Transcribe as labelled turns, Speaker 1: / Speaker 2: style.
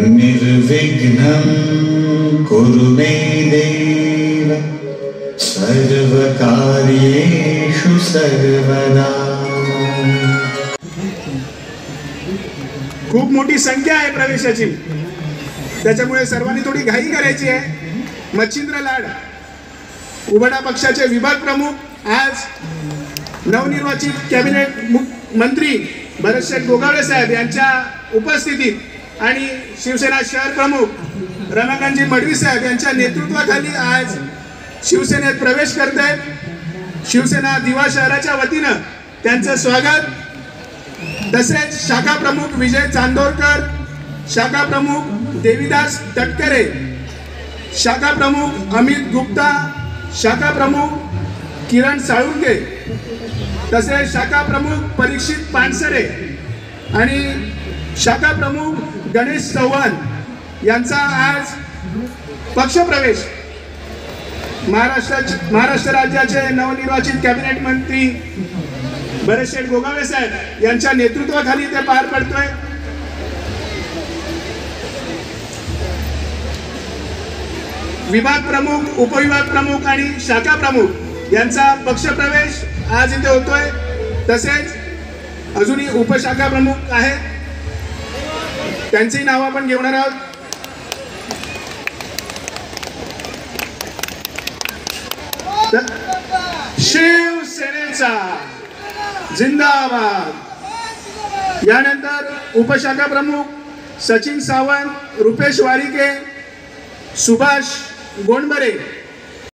Speaker 1: निर्विघ्नं कुरु मे देव सर्वकार्येषु सर्वदा।
Speaker 2: खूप मोठी संख्या आहे प्रवेशाची, त्याच्यामुळे सर्वांनी थोडी घाई करायची आहे। मच्छिंद्र लाड उबाटा पक्षाचे विभाग प्रमुख आज नवनिर्वाचित कॅबिनेट मंत्री भरतशेठ गोगावले साहेब यांच्या उपस्थितीत आणि शिवसेना शहर प्रमुख रमाकांतजी मडवी साहेब यांच्या नेतृत्वाखाली आज शिवसेनेत प्रवेश करत आहेत। शिवसेना दिवा शहराच्या वतीनं त्यांचं स्वागत। तसेच शाखा प्रमुख विजय चांदोरकर, शाखा प्रमुख देवीदास तटकरे, शाखा प्रमुख अमित गुप्ता, शाखा प्रमुख किरण साळुंके, तसेच शाखा प्रमुख परीक्षित पानसरे आणि शाखा प्रमुख गणेश चव्हाण यांचा आज पक्षप्रवेश महाराष्ट्र राज्याचे नवनिर्वाचित कॅबिनेट मंत्री भरतशेठ गोगावले साहेब यांच्या नेतृत्वाखाली ते पार पडतोय। विभाग प्रमुख, उपविभाग प्रमुख आणि शाखा प्रमुख यांचा पक्षप्रवेश आज इथे होतोय। तसेच अजूनही उपशाखा प्रमुख आहेत, त्यांची नाव आपण घेणार आहोत। शिवसेनेचा जिंदाबाद। यानंतर उपशाखा प्रमुख सचिन सावंत, रुपेश वारिके, सुभाष गोंडबरे